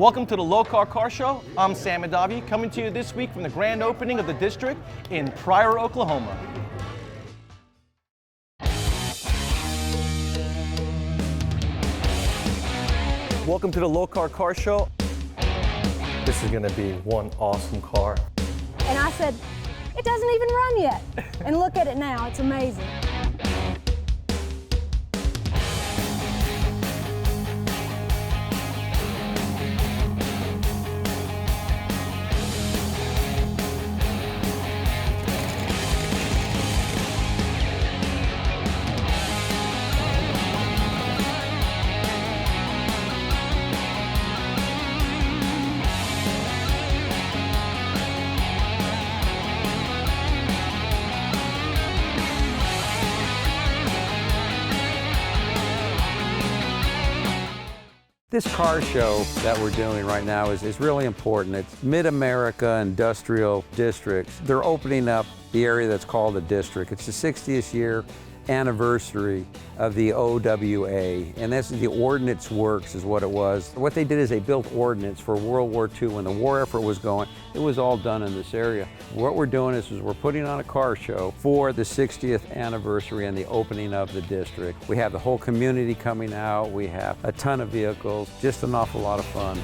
Welcome to the Lokar Car Show. I'm Sam Adavi, coming to you this week from the grand opening of the district in Pryor, Oklahoma. Welcome to the Lokar Car Show. This is gonna be one awesome car. And I said, it doesn't even run yet. And look at it now, it's amazing. This car show that we're doing right now is really important. It's Mid-America Industrial Districts. They're opening up the area that's called the district. It's the 60th year anniversary of the OWA, and this is the Ordnance Works is what it was. What they did is they built ordnance for World War II. When the war effort was going, it was all done in this area. What we're doing is we're putting on a car show for the 60th anniversary and the opening of the district. We have the whole community coming out. We have a ton of vehicles, just an awful lot of fun.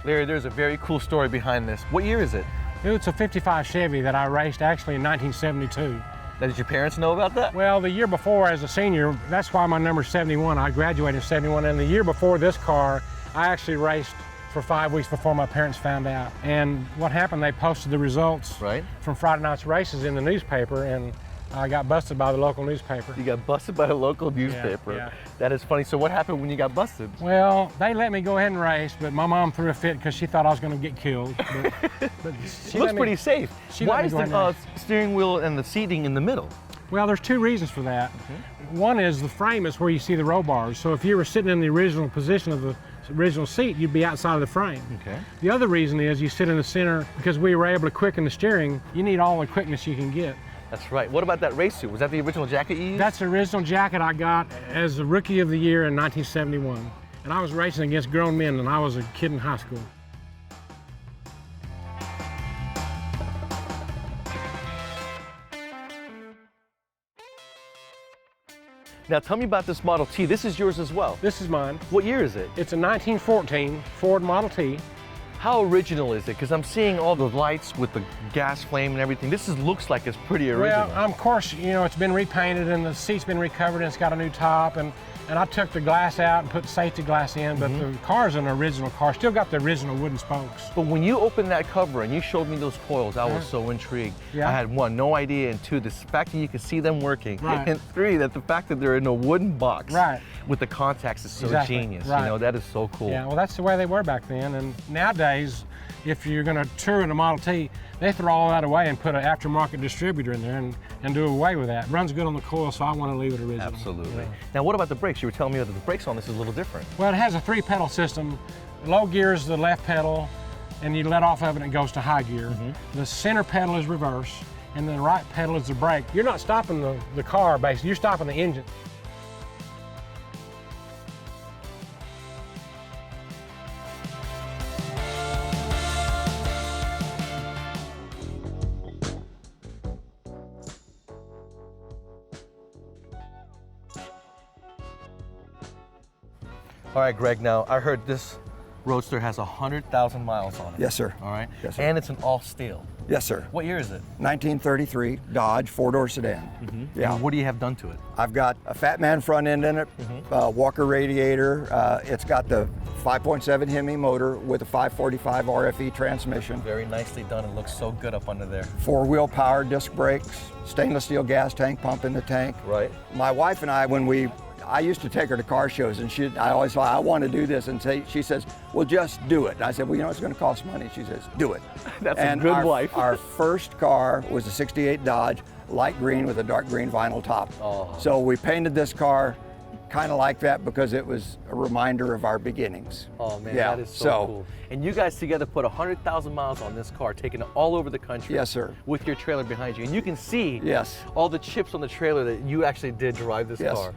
Larry, there's a very cool story behind this. What year is it? It's a 55 Chevy that I raced actually in 1972. Now, did your parents know about that? Well, the year before as a senior, that's why my number's 71. I graduated in 71, and the year before this car, I actually raced for 5 weeks before my parents found out. And what happened, they posted the results from Friday night's races in the newspaper, and I got busted by the local newspaper. You got busted by the local newspaper. Yeah. That is funny. So what happened when you got busted? Well, they let me go ahead and race, but my mom threw a fit because she thought I was going to get killed. But she Looks pretty safe. Why is the the steering wheel and the seating in the middle? Well, there's two reasons for that. One is the frame is where you see the roll bars. So if you were sitting in the original position of the original seat, you'd be outside of the frame. The other reason is you sit in the center because we were able to quicken the steering. You need all the quickness you can get. That's right. What about that race suit? Was that the original jacket you used? That's the original jacket I got as the Rookie of the Year in 1971. And I was racing against grown men, and I was a kid in high school. Now tell me about this Model T. This is yours as well. This is mine. What year is it? It's a 1914 Ford Model T. How original is it? Because I'm seeing all the lights with the gas flame and everything. This looks like it's pretty original. Well, of course, you know, it's been repainted and the seat's been recovered and it's got a new top, and I took the glass out and put safety glass in, but the car's an original car. Still got the original wooden spokes. But when you opened that cover and you showed me those coils, I was so intrigued. I had one, no idea, and two, the fact that you can see them working, and three, that the fact that they're in a wooden box with the contacts is so genius. You know, that is so cool. Yeah, well, that's the way they were back then, and nowadays, if you're going to tour in a Model T, they throw all that away and put an aftermarket distributor in there and do away with that. It runs good on the coil, so I want to leave it original. Absolutely. Now, what about the brakes? You were telling me that the brakes on this is a little different. Well, it has a 3-pedal system. Low gear is the left pedal, and you let off of it and it goes to high gear. The center pedal is reverse, and the right pedal is the brake. You're not stopping the car, basically. You're stopping the engine. All right, Greg, now I heard this Roadster has 100,000 miles on it. Yes, sir. All right. Yes, sir. And it's an all steel. Yes, sir. What year is it? 1933 Dodge 4-door sedan. Yeah. And what do you have done to it? I've got a Fat Man front end in it, Walker radiator. It's got the 5.7 Hemi motor with a 545 RFE transmission. Very nicely done. It looks so good up under there. 4-wheel power disc brakes, stainless steel gas tank pump in the tank. Right. My wife and I, I used to take her to car shows, and I always thought, I want to do this, and she says, well, just do it. And I said, well, you know, it's going to cost money. She says, do it. That's a good wife. Our first car was a 68 Dodge, light green with a dark green vinyl top. So we painted this car, kind of like that because it was a reminder of our beginnings. Oh man, Yeah, that is so cool. And you guys together put 100,000 miles on this car, taking it all over the country. Yes, sir. With your trailer behind you. And you can see Yes. all the chips on the trailer that you actually did drive this Yes. car.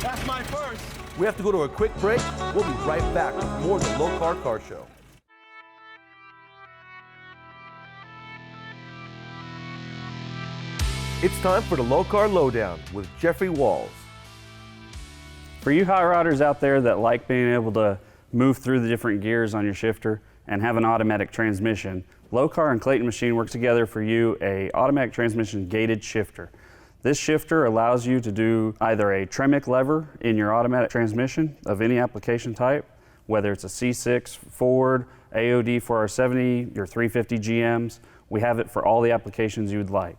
That's my first. We have to go to a quick break. We'll be right back with more of the Lokar Car Show. It's time for the Lokar Lowdown with Jeffrey Walls. For you high riders out there that like being able to move through the different gears on your shifter and have an automatic transmission, Lokar and Clayton Machine work together for you a automatic transmission gated shifter. This shifter allows you to do either a Tremec lever in your automatic transmission of any application type, whether it's a C6 Ford, AOD 4R70, your 350 GMs. We have it for all the applications you would like.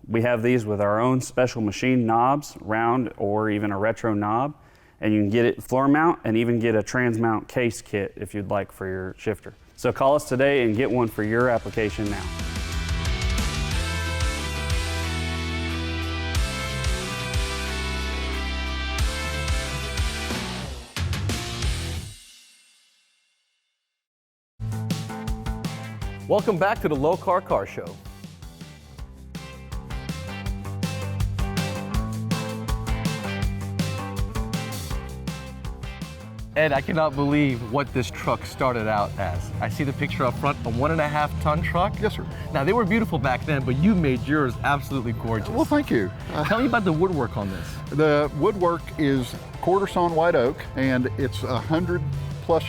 We have these with our own special machine knobs, round or even a retro knob, and you can get it floor mount and even get a trans mount case kit if you'd like for your shifter. So call us today and get one for your application now. Welcome back to the Lokar Car Show. Ed, I cannot believe what this truck started out as. I see the picture up front, a 1.5 ton truck. Yes, sir. Now, they were beautiful back then, but you made yours absolutely gorgeous. Well, thank you. Tell me about the woodwork on this. The woodwork is quarter sawn white oak, and it's 100+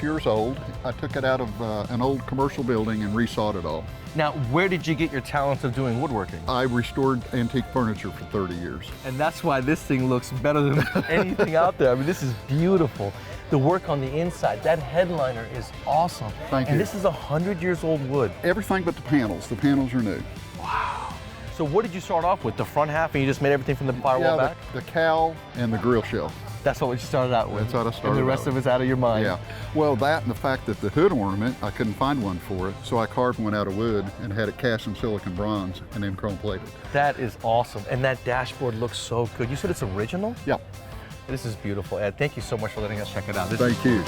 years old. I took it out of an old commercial building and resawed it all. Now, where did you get your talent of doing woodworking? I restored antique furniture for 30 years. And that's why this thing looks better than anything out there. I mean, this is beautiful. The work on the inside, that headliner is awesome. Thank you. And this is 100 years old wood. Everything but the panels. The panels are new. Wow. So what did you start off with? The front half, and you just made everything from the firewall back? The cowl and the grill shell. That's what you started out with. That's what I started And the rest out of it's out of your mind. Yeah. Well, that and the fact that the hood ornament, I couldn't find one for it, so I carved one out of wood and had it cast in silicon bronze and then chrome plated. That is awesome. And that dashboard looks so good. You said it's original? Yeah. This is beautiful, Ed. Thank you so much for letting us check it out. Thank you.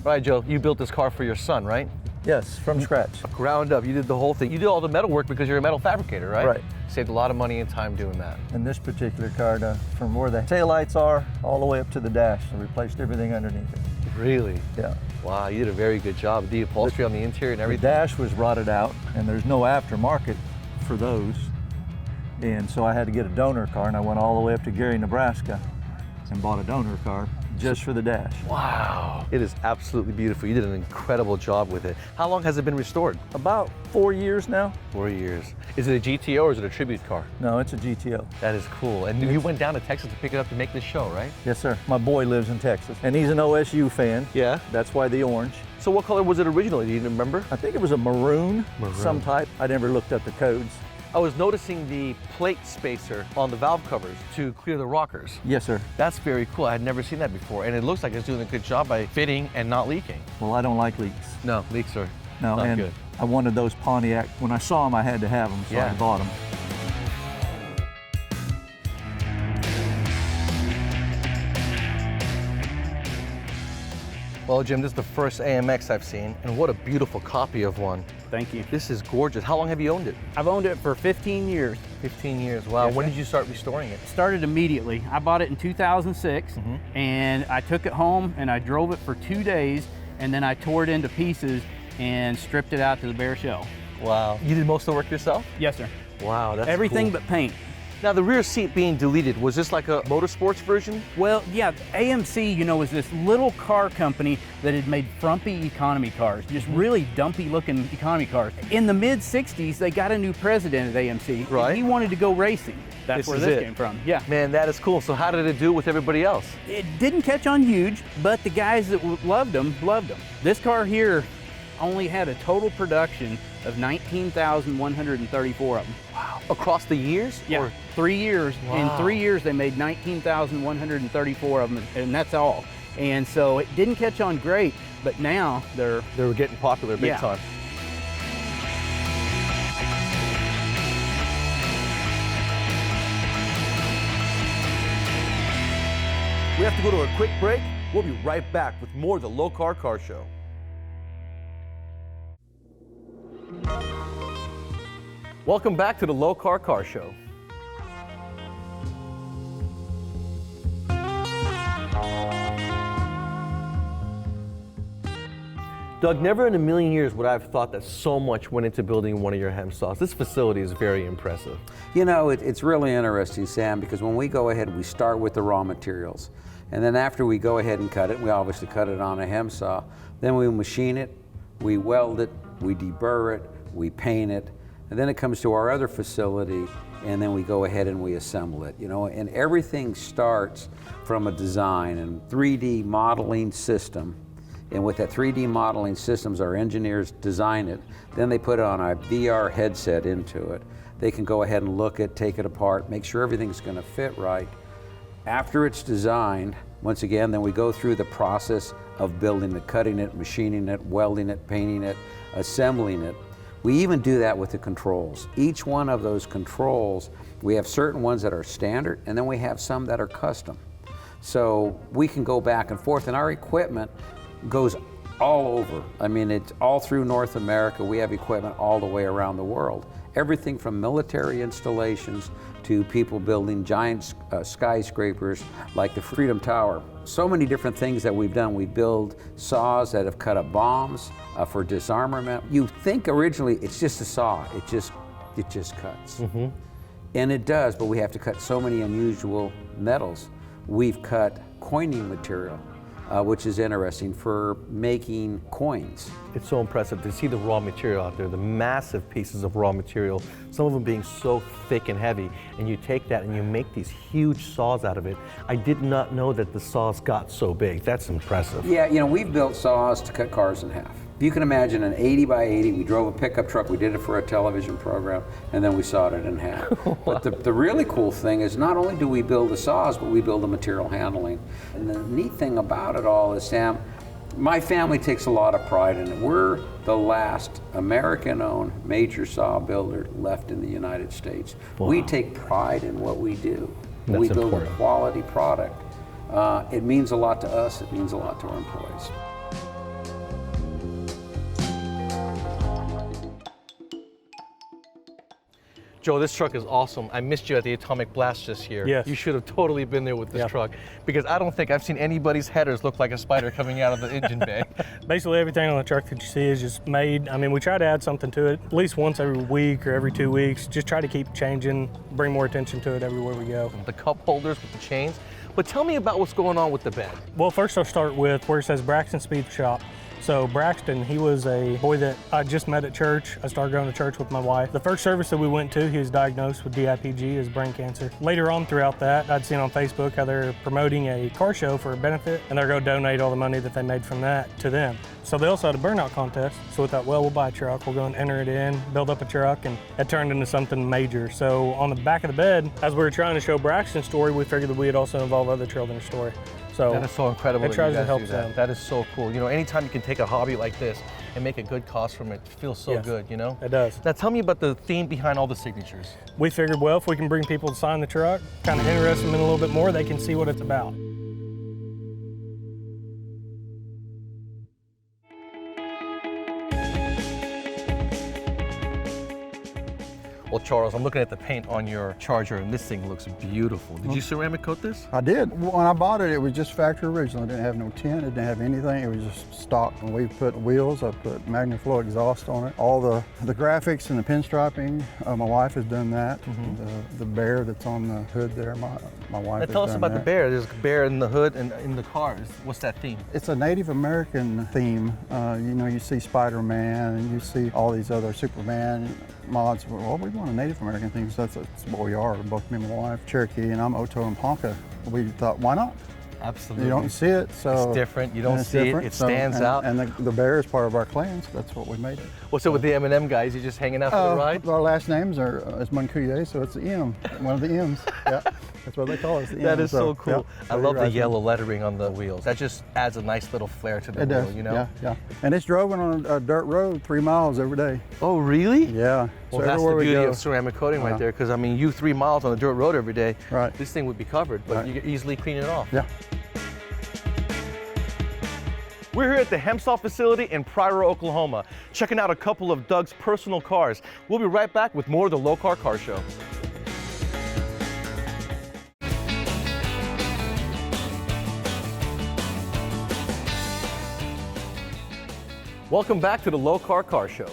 All right, Joe, you built this car for your son, right? Yes, from scratch. Ground up, you did the whole thing. You did all the metal work because you're a metal fabricator, right? Right. Saved a lot of money and time doing that. In this particular car, from where the taillights are all the way up to the dash, I replaced everything underneath it. Really? Yeah. Wow, you did a very good job. The upholstery on the interior and The everything. dash was rotted out, and there's no aftermarket for those. And so I had to get a donor car, and I went all the way up to Gary, Nebraska, and bought a donor car just for the dash. Wow. It is absolutely beautiful. You did an incredible job with it. How long has it been restored? About 4 years now. 4 years. Is it a GTO or is it a tribute car? No, it's a GTO. That is cool. And you went down to Texas to pick it up to make this show, right? Yes, sir. My boy lives in Texas, and he's an OSU fan. Yeah. That's why the orange. So what color was it originally? Do you remember? I think it was a maroon, some type. I never looked up the codes. I was noticing the plate spacer on the valve covers to clear the rockers. Yes, sir. That's very cool. I had never seen that before. And it looks like it's doing a good job by fitting and not leaking. Well, I don't like leaks. No, leaks are No, not and good. I wanted those Pontiac. When I saw them, I had to have them, so Yeah. I bought them. Well, Jim, this is the first AMX I've seen, and what a beautiful copy of one. Thank you. This is gorgeous. How long have you owned it? I've owned it for 15 years. 15 years. Wow. Yes, When sir. did you start restoring it? Started immediately. I bought it in 2006 and I took it home and I drove it for 2 days and then I tore it into pieces and stripped it out to the bare shell. Wow. You did most of the work yourself? Yes, sir. Wow, that's Everything cool. but paint. Now, the rear seat being deleted, was this like a motorsports version? Well, yeah, AMC, you know, was this little car company that had made frumpy economy cars, just really dumpy looking economy cars. In the mid 60s, they got a new president at AMC. Right. And he wanted to go racing. That's where is this it. came from. Yeah. Man, that is cool. So how did it do with everybody else? It didn't catch on huge, but the guys that loved them, loved them. This car here only had a total production of 19,134 of them. Wow. Across the years? Yeah. Or 3 years. Wow. In 3 years, they made 19,134 of them, and that's all. And so it didn't catch on great, but now they're getting popular big time. We have to go to a quick break. We'll be right back with more of the Lokar Car Show. Welcome back to the Lokar Car Show. Doug, never in a million years would I have thought that so much went into building one of your HE&M Saws. This facility is very impressive. You know, it's really interesting, Sam, because when we go ahead, we start with the raw materials. And then after we go ahead and cut it, we obviously cut it on a HE&M Saw. Then we machine it, we weld it, we deburr it, we paint it. And then it comes to our other facility, and then we go ahead and we assemble it, you know, and everything starts from a design and 3D modeling system. And with that 3D modeling systems, our engineers design it. Then they put on a VR headset into it. They can go ahead and look at, take it apart, make sure everything's gonna fit right. After it's designed, once again, then we go through the process of building it, cutting it, machining it, welding it, painting it, assembling it. We even do that with the controls. Each one of those controls, we have certain ones that are standard, and then we have some that are custom. So we can go back and forth, and our equipment goes all over. I mean, it's all through North America. We have equipment all the way around the world. Everything from military installations to people building giant skyscrapers like the Freedom Tower. So many different things that we've done. We build saws that have cut up bombs for disarmament. You think originally it's just a saw. It just cuts. Mm-hmm. And it does, but we have to cut so many unusual metals. We've cut coining material, which is interesting for making coins. It's so impressive to see the raw material out there, the massive pieces of raw material, some of them being so thick and heavy, and you take that and you make these huge saws out of it. I did not know that the saws got so big. That's impressive. Yeah, you know, we've built saws to cut cars in half. If you can imagine an 80 by 80, we drove a pickup truck, we did it for a television program, and then we sawed it in half. Wow. But the really cool thing is not only do we build the saws, but we build the material handling. And the neat thing about it all is, Sam, my family takes a lot of pride in it. We're the last American-owned major saw builder left in the United States. Wow. We take pride in what we do. That's we build important. a quality product. It means a lot to us, it means a lot to our employees. Joe, this truck is awesome. I missed you at the Atomic Blast this year. Yes. You should have totally been there with this truck, because I don't think I've seen anybody's headers look like a spider coming out of the engine bay. Basically everything on the truck that you see is just made. I mean, we try to add something to it at least once every week or every 2 weeks. Just try to keep changing, bring more attention to it everywhere we go. The cup holders with the chains. But tell me about what's going on with the bed. Well, first I'll start with where it says Braxton Speed Shop. So Braxton, he was a boy that I just met at church. I started going to church with my wife. The first service that we went to, he was diagnosed with DIPG, as brain cancer. Later on throughout that, I'd seen on Facebook how they're promoting a car show for a benefit, and they're going to donate all the money that they made from that to them. So they also had a burnout contest. So we thought, well, we'll buy a truck, we'll go and enter it in, build up a truck, and it turned into something major. So on the back of the bed, as we were trying to show Braxton's story, we figured that we'd also involve other children's story. So that is so incredible. It tries to help that. them. That is so cool. You know, anytime you can take a hobby like this and make a good cause from it, it feels so good, you know? It does. Now tell me about the theme behind all the signatures. We figured, well, if we can bring people to sign the truck, kind of interest them in a little bit more, they can see what it's about. Well, Charles, I'm looking at the paint on your Charger, and this thing looks beautiful. Did you ceramic coat this? I did. When I bought it, it was just factory original. It didn't have no tint, it didn't have anything. It was just stock. When we put wheels, I put MagnaFlow exhaust on it. All the graphics and the pinstriping, my wife has done that. The bear that's on the hood there, my wife has Tell us done about that. the bear. There's a bear in the hood and in the cars. What's that theme? It's a Native American theme. You know, you see Spider-Man and you see all these other Superman mods. Well, we want a Native American theme, so that's what we are, both me and my wife. Cherokee, and I'm Oto and Ponca. We thought, why not? Absolutely. You don't see it, so it's different. You don't see it. It stands out. And the bear is part of our clan, so that's what we made it. What's up with the M&M guys? You just hanging out for the ride? Our last names is Moncuye, so it's the M, one of the M's. Yeah, that's what they call us. The that M. is so cool. Yeah, I love the yellow lettering on the wheels. That just adds a nice little flair to the wheel, you know? Yeah, yeah. And it's driven on a dirt road 3 miles every day. Oh, really? Yeah. Well, that's the beauty of ceramic coating right there, because I mean, you 3 miles on a dirt road every day, right. This thing would be covered, but you can easily clean it off. Yeah. We're here at the HE&M Saw facility in Pryor, Oklahoma, checking out a couple of Doug's personal cars. We'll be right back with more of the Lokar Car Show. Welcome back to the Lokar Car Show.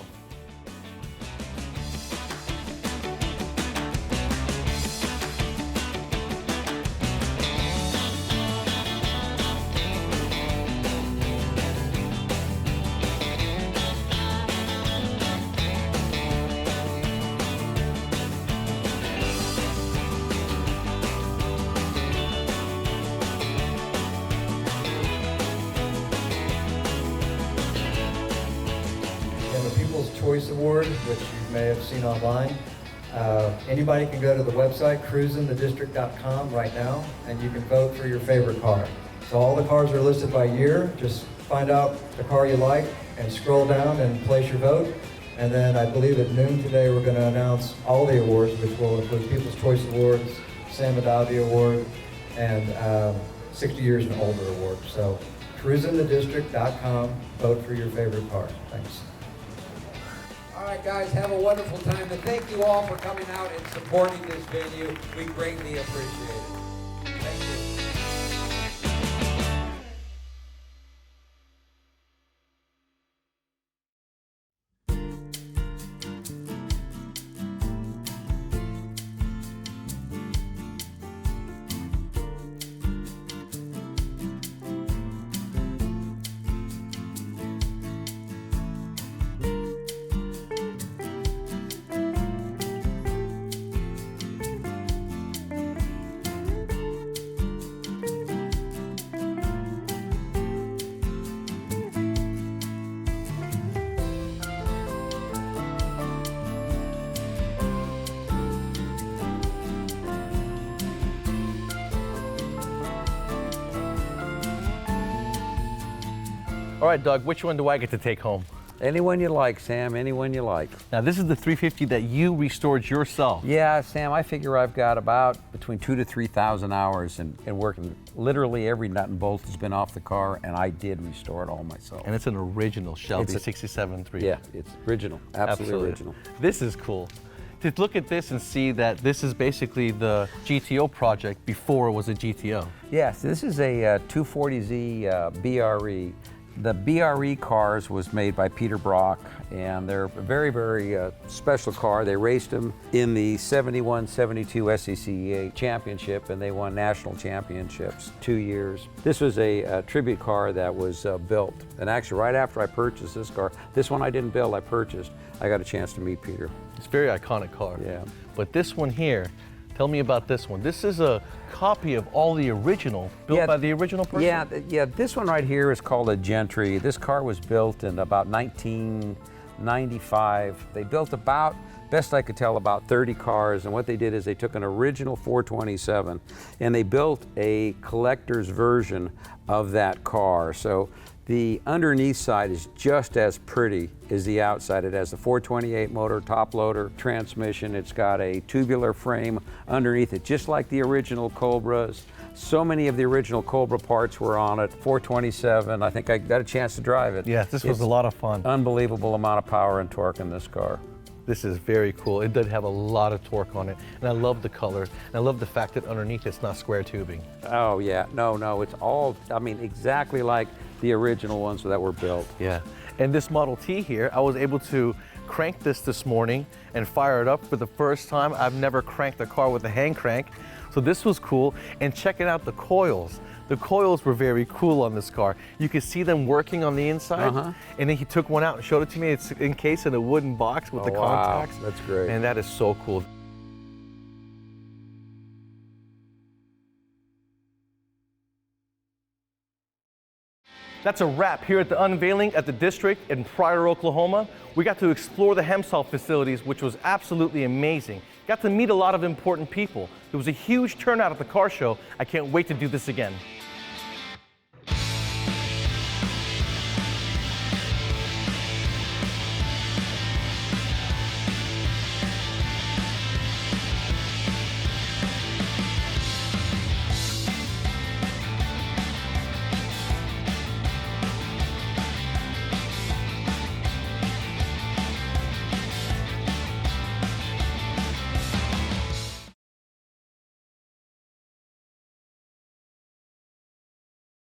Choice Award, which you may have seen online. Anybody can go to the website cruisinthedistrict.com right now, and you can vote for your favorite car. So all the cars are listed by year. Just find out the car you like and scroll down and place your vote. And then I believe at noon today we're going to announce all the awards, which will include People's Choice Awards, Sam Adavi Award, and 60 Years and Older Award. So cruisinthedistrict.com, vote for your favorite car. Thanks. All right, guys, have a wonderful time, and thank you all for coming out and supporting this venue. We greatly appreciate it. Thank you. All right, Doug, which one do I get to take home? Anyone you like, Sam, anyone you like. Now, this is the 350 that you restored yourself. Yeah, Sam, I figure I've got about between 2,000 to 3,000 hours in working. Literally every nut and bolt has been off the car, and I did restore it all myself. And it's an original Shelby 67.3. Yeah, it's original, absolutely original. This is cool. To look at this and see that this is basically the GTO project before it was a GTO. Yes, this is a 240Z BRE. The BRE cars was made by Peter Brock, and they're a very, very special car. They raced them in the 71-72 SCCA championship, and they won national championships 2 years. This was a tribute car that was built. And actually, right after I purchased this car, this one I didn't build, I purchased, I got a chance to meet Peter. It's a very iconic car. Yeah. But this one here, tell me about this one. This is a copy of all the original, built by the original person? Yeah, this one right here is called a Gentry. This car was built in about 1995. They built about, best I could tell, about 30 cars, and what they did is they took an original 427 and they built a collector's version of that car. So the underneath side is just as pretty as the outside. It has the 428 motor, top loader, transmission. It's got a tubular frame underneath it, just like the original Cobras. So many of the original Cobra parts were on it. 427, I think I got a chance to drive it. Yeah, this was a lot of fun. Unbelievable amount of power and torque in this car. This is very cool. It does have a lot of torque on it, and I love the color, and I love the fact that underneath it's not square tubing. Oh yeah, no, it's all, I mean, exactly like the original ones that were built. Yeah, and this Model T here, I was able to crank this morning and fire it up for the first time. I've never cranked a car with a hand crank, so this was cool. And checking out the coils. The coils were very cool on this car. You could see them working on the inside, and then he took one out and showed it to me. It's encased in a wooden box with the contacts. Wow, that's great. And that is so cool. That's a wrap here at the unveiling at the District in Pryor, Oklahoma. We got to explore the HE&M Saw facilities, which was absolutely amazing. Got to meet a lot of important people. There was a huge turnout at the car show. I can't wait to do this again.